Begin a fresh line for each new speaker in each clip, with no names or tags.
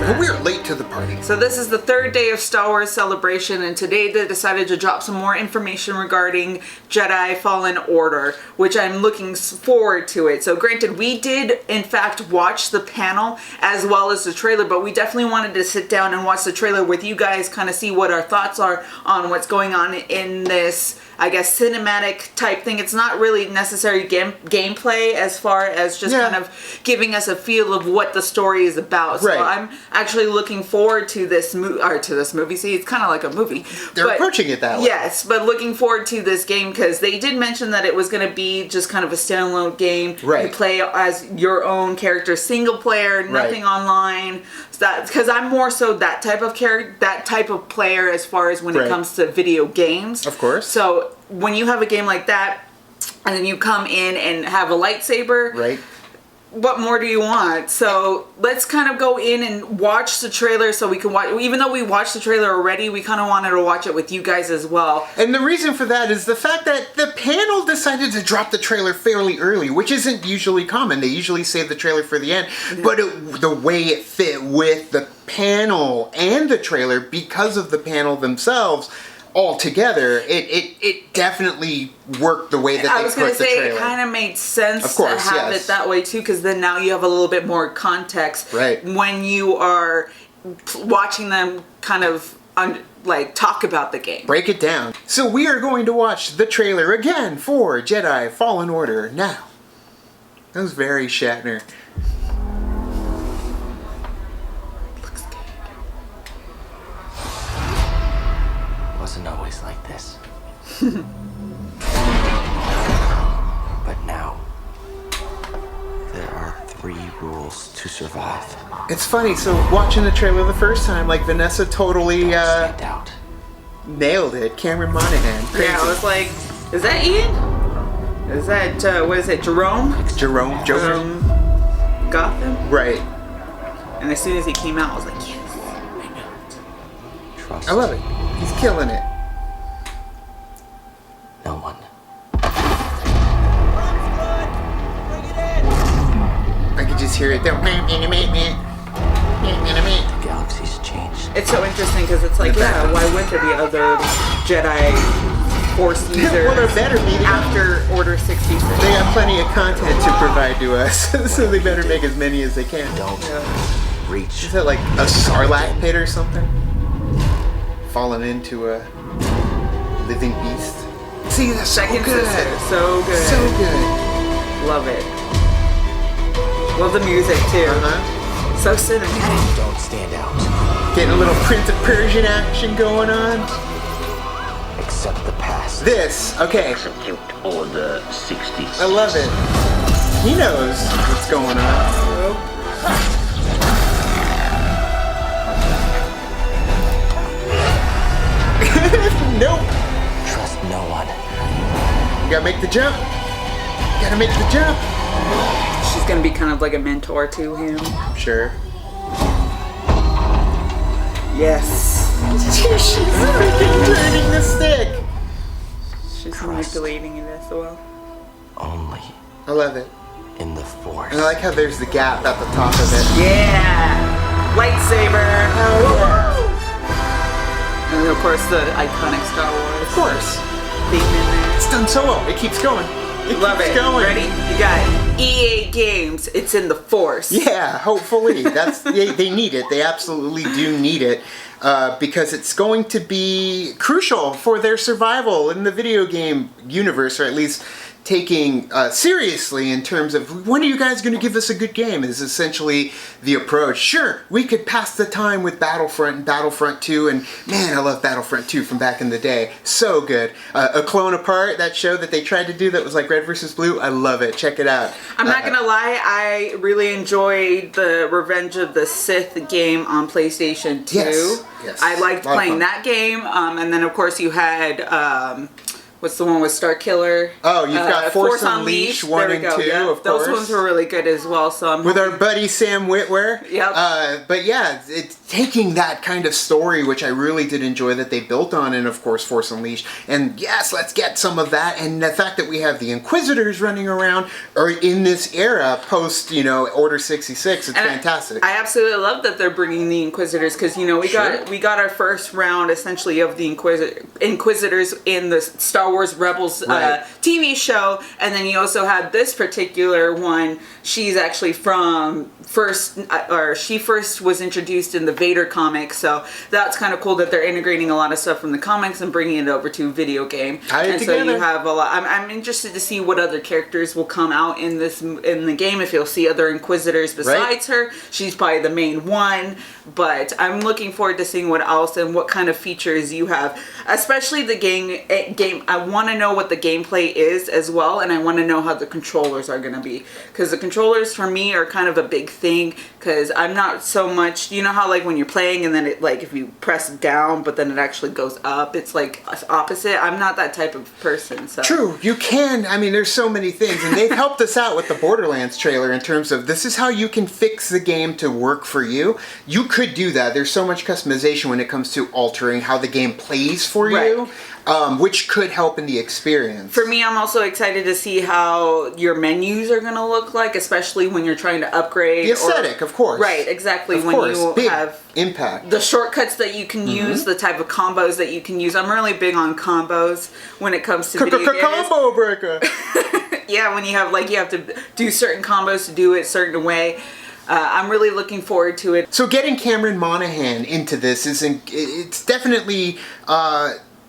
And we're late to the party.
So this is the third day of Star Wars Celebration, and today they decided to drop some more information regarding Jedi Fallen Order, which I'm looking forward to it. So granted, we did in fact watch the panel as well as the trailer, but we definitely wanted to sit down and watch the trailer with you guys, kind of see what our thoughts are on what's going on in this, I guess, cinematic type thing. It's not really necessary gameplay as far as just kind of giving us a feel of what the story is about. So I'm actually looking forward to this movie. See, it's kind of like a movie.
They're approaching it that way.
Yes, but looking forward to this game because they did mention that it was going to be just kind of a standalone game.
Right.
You play as your own character, single player, nothing online. Because I'm more so that type of player as far as when it comes to video games.
Of course.
So when you have a game like that, and then you come in and have a lightsaber,
right?
What more do you want? So let's kind of go in and watch the trailer so we can watch. Even though we watched the trailer already, we kind of wanted to watch it with you guys as well.
And the reason for that is the fact that the panel decided to drop the trailer fairly early, which isn't usually common. They usually save the trailer for the end. But the way it fit with the panel and the trailer, because of the panel themselves, all together, it definitely worked the way that
I
they
was going
put
to
the
say
trailer.
it kind of made sense
of course,
to have it that way too, because then now you have a little bit more context when you are watching them kind of talk about the game.
Break it down. So we are going to watch the trailer again for Jedi Fallen Order now. That was very Shatner.
Wasn't always like this. But now, there are 3 rules to survive.
It's funny, so watching the trailer the first time, like Vanessa totally
Stand out.
nailed it. Cameron Monaghan. Crazy.
Yeah, I was like, is that Ian? Is that, what is it, Jerome?
Jerome Joker?
Gotham?
Right.
And as soon as he came out, I was like, yes, I know it.
Trust.
I love it. He's killing it.
No one.
I could just hear it.
The galaxy's changed.
It's so interesting because it's like, yeah, why wouldn't there be other Jedi Force users
Well, there better be.
after Order 66?
They have plenty of content to provide to us, so they better make as many as they can.
Don't reach.
Is that like a Sarlacc pit or something? Fallen into a living beast? See, that's so
Second
good.
Sister, so good.
So good.
Love it. Love the music too. So cinematic.
Don't stand out.
Getting a little Prince of Persian action going on.
Accept the past.
This, okay.
Execute Order 66.
I love it. He knows what's going on. Nope.
Trust no one.
You gotta make the jump. Gotta make the jump.
She's gonna be kind of like a mentor to him.
Sure.
Yes.
She's freaking turning the stick.
She's manipulating it as well.
Only
I love it.
in the Force.
And I like how there's the gap at the top of it.
Yeah! Lightsaber!
Oh, yeah.
And then, of course, the iconic Star Wars
Of course.
theme in there.
It's done so well. It keeps going. It
Love
keeps
it.
going.
Ready? You got it. EA Games. It's in the Force.
Yeah, hopefully. They need it. They absolutely do need it. Because it's going to be crucial for their survival in the video game universe, or at least taking seriously in terms of when are you guys going to give us a good game is essentially the approach. Sure, we could pass the time with Battlefront and Battlefront 2, and man, I love Battlefront 2 from back in the day. So good. A Clone Apart, that show that they tried to do that was like Red vs. Blue, I love it. Check it out.
I'm not gonna lie, I really enjoyed the Revenge of the Sith game on PlayStation 2.
Yes.
I liked
A lot of
playing
fun.
that game, and then of course you had What's the one with Star Killer?
Oh, you've got Force Unleashed 1 and 2, of course.
Those ones were really good as well. So I'm
with our buddy Sam Witwer.
Yep.
But yeah, it's taking that kind of story, which I really did enjoy that they built on, and of course Force Unleashed. And yes, let's get some of that. And the fact that we have the Inquisitors running around, or in this era post, Order 66, it's fantastic.
I absolutely love that they're bringing the Inquisitors because we got our first round essentially of the Inquisitors in the Star Wars Rebels TV show, and then you also had this particular one. She's actually she first was introduced in the Vader comics, so that's kind of cool that they're integrating a lot of stuff from the comics and bringing it over to video game. And so you have a lot. I'm interested to see what other characters will come out in the game. If you'll see other Inquisitors besides her, she's probably the main one. But I'm looking forward to seeing what else and what kind of features you have, especially the game. I want to know what the gameplay is as well, and I want to know how the controllers are going to be, because the controllers for me are kind of a big thing, because I'm not so much, how like when you're playing and then it, like if you press down but then it actually goes up, it's like opposite. I'm not that type of person. So
true, you can. There's so many things, and they've helped us out with the Borderlands trailer in terms of this is how you can fix the game to work for you. You could do that. There's so much customization when it comes to altering how the game plays for you. Which could help in the experience.
For me, I'm also excited to see how your menus are going to look like, especially when you're trying to upgrade.
The aesthetic, of course.
Right, exactly.
Of
when
course.
you
Big
have
impact.
The shortcuts that you can use, the type of combos that you can use. I'm really big on combos when it comes to video games.
Combo breaker!
Yeah, when you have to do certain combos to do it a certain way. I'm really looking forward to it.
So getting Cameron Monaghan into this it's definitely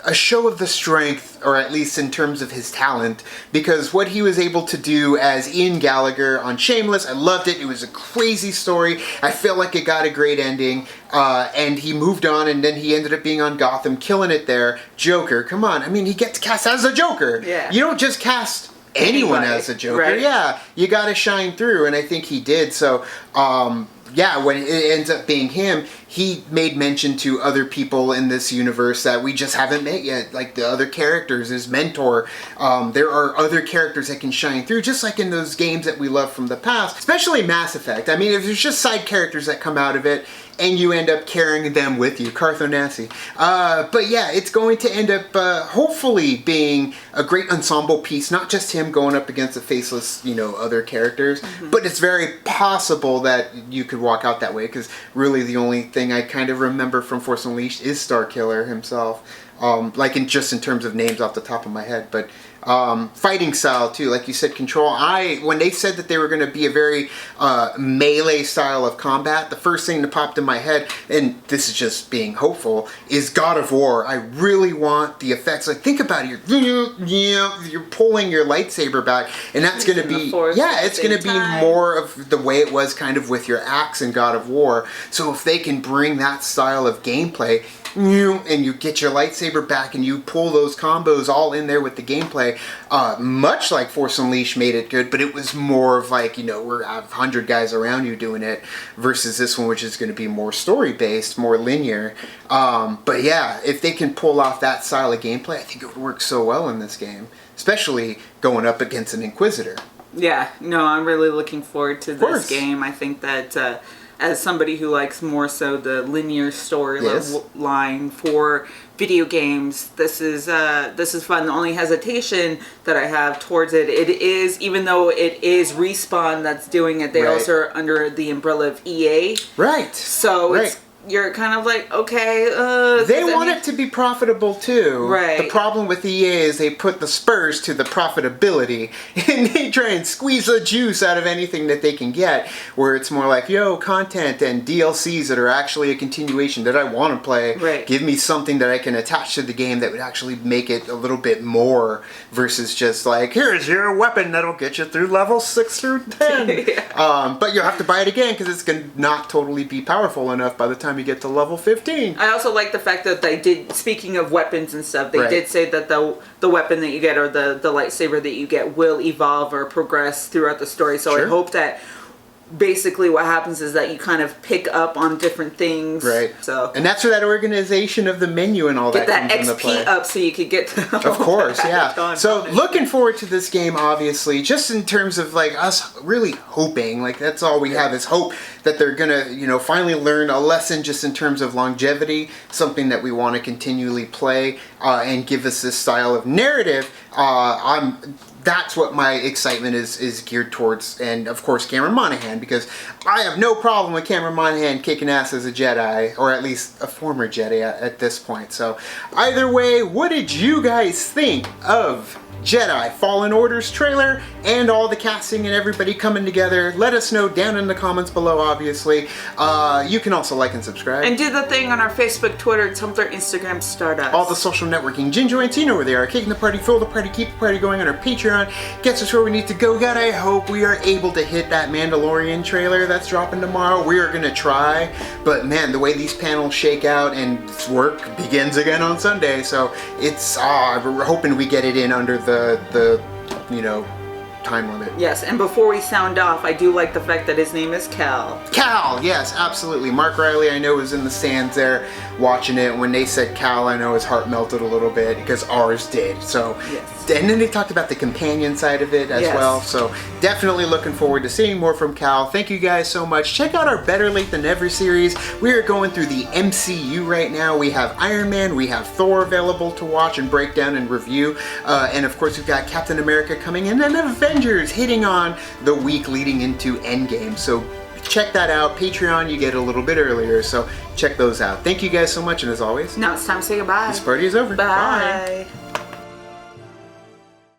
a show of the strength, or at least in terms of his talent, because what he was able to do as Ian Gallagher on Shameless, I loved it. It was a crazy story. I felt like it got a great ending, and he moved on, and then he ended up being on Gotham, killing it there. Joker, come on. He gets cast as a Joker.
Yeah.
You don't just cast anyone as a Joker.
Right.
Yeah, you gotta shine through, and I think he did. So, when it ends up being him, he made mention to other people in this universe that we just haven't met yet, like the other characters, his mentor. There are other characters that can shine through, just like in those games that we love from the past, especially Mass Effect. If there's just side characters that come out of it, and you end up carrying them with you, Carthonasi. But yeah, it's going to end up hopefully being a great ensemble piece, not just him going up against the faceless, other characters, but it's very possible that you could walk out that way, because really the only thing I kind of remember from Force Unleashed is Starkiller himself, in terms of names off the top of my head, but fighting style too, like you said, Control. When they said that they were going to be a very melee style of combat, the first thing that popped in my head, and this is just being hopeful, is God of War. I really want the effects. Like, think about it. You're pulling your lightsaber back, and that's going to be it's going to be more of the way it was kind of with your axe in God of War. So if they can bring that style of gameplay, and you get your lightsaber back and you pull those combos all in there with the gameplay, much like Force Unleashed made it good, but it was more of like, we're 100 guys around you doing it, versus this one, which is going to be more story-based, more linear. But yeah, if they can pull off that style of gameplay, I think it would work so well in this game, especially going up against an Inquisitor.
Yeah, no, I'm really looking forward to this game. I think that as somebody who likes more so the linear storyline for video games, this is fun. The only hesitation that I have towards it is, even though it is Respawn that's doing it, they also are under the umbrella of EA.
Right.
So you're kind of like, okay,
they want it to be profitable too.
Right.
The problem with EA is they put the spurs to the profitability, and they try and squeeze the juice out of anything that they can get, where it's more like, content and DLCs that are actually a continuation that I want to play.
Right.
Give me something that I can attach to the game that would actually make it a little bit more, versus just like, here's your weapon that'll get you through level 6 through 10. But you'll have to buy it again because it's going to not totally be powerful enough by the time you get to level 15.
I also like the fact that they did, speaking of weapons and stuff, they did say that the weapon that you get, or the lightsaber that you get, will evolve or progress throughout the story. So I hope that basically what happens is that you kind of pick up on different things.
Right.
So
And that's where that organization of the menu and all
get
that
that
comes into play.
XP up so you could get to
Of course, yeah.
John
So
Connor.
looking forward to this game, obviously, just in terms of like us really hoping, like that's all we have is hope that they're gonna, you know, finally learn a lesson just in terms of longevity, something that we want to continually play and give us this style of narrative. That's what my excitement is geared towards, and of course Cameron Monaghan, because I have no problem with Cameron Monaghan kicking ass as a Jedi, or at least a former Jedi at this point. So either way, what did you guys think of Jedi Fallen Order's trailer and all the casting and everybody coming together? Let us know down in the comments below, obviously. You can also like and subscribe.
And do the thing on our Facebook, Twitter, Tumblr, Instagram, Stardust.
All the social networking. Gin joints, you know where they are. Kicking the party, full the party, keep the party going on our Patreon. Gets us where we need to go. God, I hope we are able to hit that Mandalorian trailer that's dropping tomorrow. We are going to try. But man, the way these panels shake out and work begins again on Sunday. So it's, we're hoping we get it in under the you know, time limit.
Yes, and before we sound off, I do like the fact that his name is Cal.
Cal, yes, absolutely. Mark Riley, I know, was in the stands there watching it. When they said Cal, I know his heart melted a little bit because ours did. So,
yes.
And then they talked about the companion side of it as
Yes.
well. So definitely looking forward to seeing more from Cal. Thank you guys so much. Check out our Better Late Than Never series. We are going through the MCU right now. We have Iron Man, we have Thor available to watch and break down and review. And of course, we've got Captain America coming in and Avengers hitting on the week leading into Endgame. So check that out. Patreon, you get a little bit earlier. So check those out. Thank you guys so much. And as always,
Now it's time to say goodbye.
this party is over.
Bye.